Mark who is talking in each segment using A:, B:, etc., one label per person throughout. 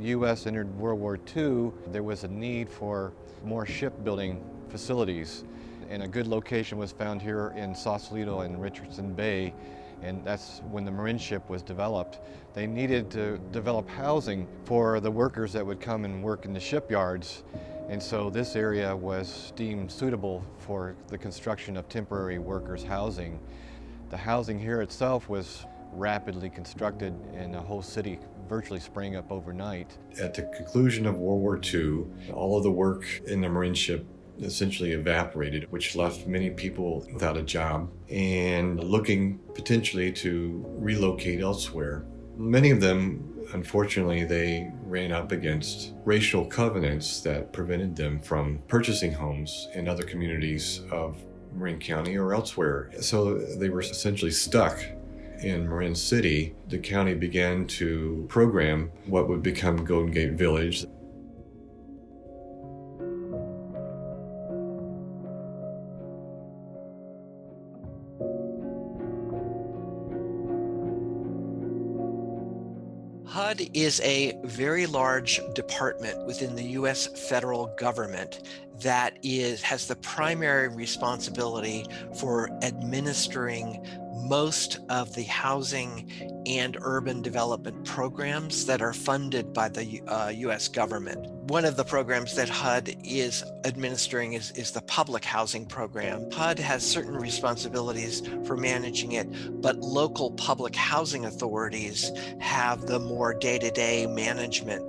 A: U.S. entered World War II, there was a need for more shipbuilding facilities. And a good location was found here in Sausalito and Richardson Bay, and that's when the Marin ship was developed. They needed to develop housing for the workers that would come and work in the shipyards, and so this area was deemed suitable for the construction of temporary workers' housing. The housing here itself was rapidly constructed, and the whole city virtually sprang up overnight. At the conclusion of World War II, all of the work in the Marin ship essentially evaporated, which left many people without a job and looking potentially to relocate elsewhere. Many of them, unfortunately, they ran up against racial covenants that prevented them from purchasing homes in other communities of Marin County or elsewhere. So they were essentially stuck in Marin City. The county began to program what would become Golden Gate Village.
B: HUD is a very large department within the U.S. federal government that has the primary responsibility for administering most of the housing and urban development programs that are funded by the U.S. government. One of the programs that HUD is administering is the public housing program. HUD has certain responsibilities for managing it, but local public housing authorities have the more day-to-day management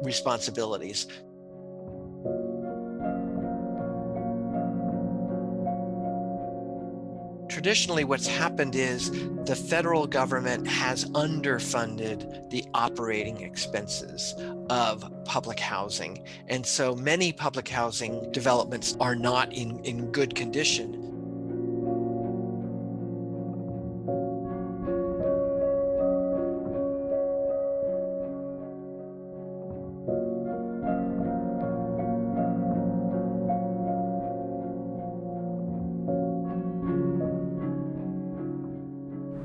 B: responsibilities. Traditionally, what's happened is the federal government has underfunded the operating expenses of public housing. And so many public housing developments are not in good condition.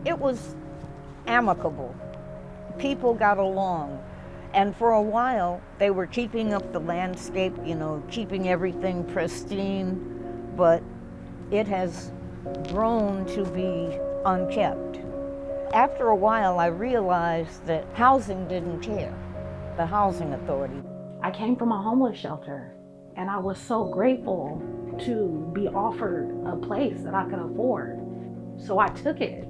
C: It was amicable. People got along. And for a while, they were keeping up the landscape, keeping everything pristine, but it has grown to be unkept. After a while, I realized that housing didn't care, the housing authority.
D: I came from a homeless shelter, and I was so grateful to be offered a place that I could afford. So I took it,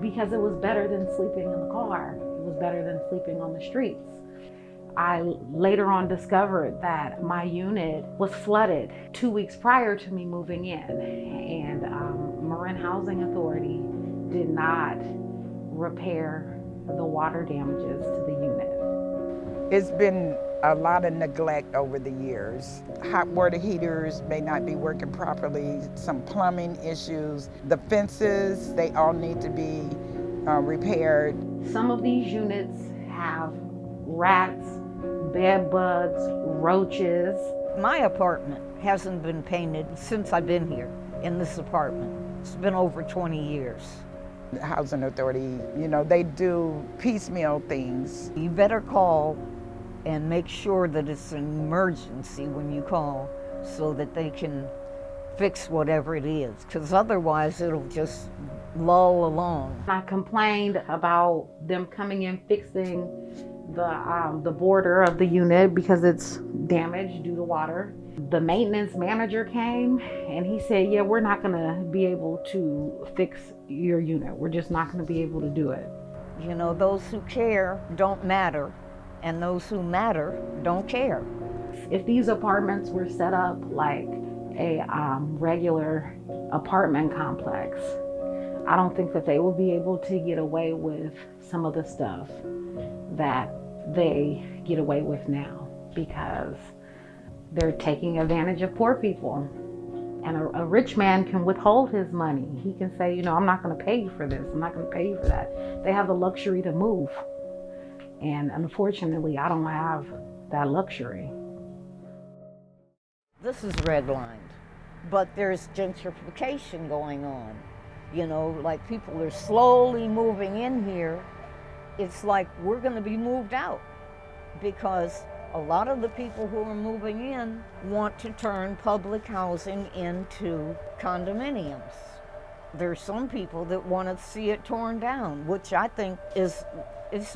D: because it was better than sleeping in the car. It was better than sleeping on the streets. I later on discovered that my unit was flooded 2 weeks prior to me moving in, and Marin Housing Authority did not repair the water damages to the unit.
E: It's been a lot of neglect over the years. Hot water heaters may not be working properly, some plumbing issues. The fences, they all need to be repaired.
D: Some of these units have rats, bed bugs, roaches.
C: My apartment hasn't been painted since I've been here in this apartment. It's been over 20 years.
E: The Housing Authority, they do piecemeal things.
C: You better call and make sure that it's an emergency when you call so that they can fix whatever it is, because otherwise it'll just lull along.
D: I complained about them coming in fixing the border of the unit because it's damaged due to water. The maintenance manager came and he said, yeah, we're not gonna be able to fix your unit. We're just not gonna be able to do it.
C: Those who care don't matter, and those who matter don't care.
D: If these apartments were set up like a regular apartment complex, I don't think that they will be able to get away with some of the stuff that they get away with now, because they're taking advantage of poor people. And a rich man can withhold his money. He can say, I'm not going to pay you for this. I'm not going to pay you for that. They have the luxury to move. And unfortunately, I don't have that luxury.
C: This is redlined, but there's gentrification going on. Like people are slowly moving in here. It's like we're going to be moved out. because a lot of the people who are moving in want to turn public housing into condominiums. There's some people that want to see it torn down, which I think is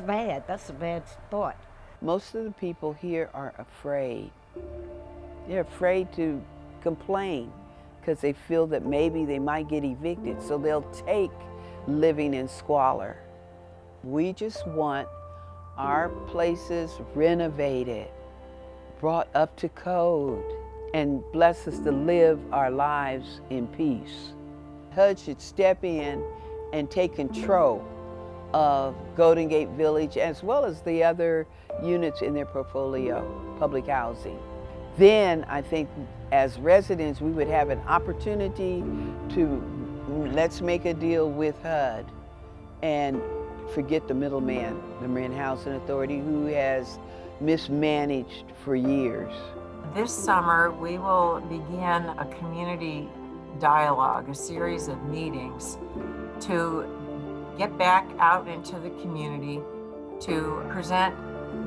C: bad. That's a bad thought.
F: Most of the people here are afraid. They're afraid to complain because they feel that maybe they might get evicted, so they'll take living in squalor. We just want our places renovated, brought up to code, and bless us to live our lives in peace. HUD should step in and take control of Golden Gate Village as well as the other units in their portfolio, public housing. Then I think as residents we would have an opportunity to, let's make a deal with HUD and forget the middleman, the Marin Housing Authority, who has mismanaged for years.
G: This summer, we will begin a community dialogue, a series of meetings to get back out into the community to present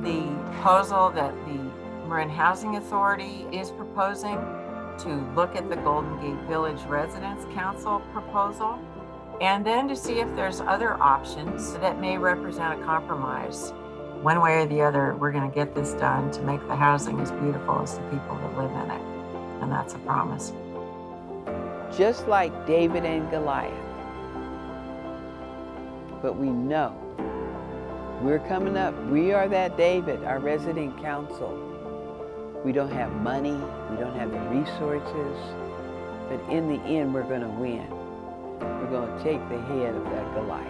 G: the proposal that the Marin Housing Authority is proposing, to look at the Golden Gate Village Residents Council proposal, and then to see if there's other options that may represent a compromise. One way or the other, we're going to get this done to make the housing as beautiful as the people that live in it. And that's a promise.
F: Just like David and Goliath. But we know we're coming up. We are that David, our resident council. We don't have money, we don't have the resources, but in the end, we're going to win. We're going to take the head of that Goliath.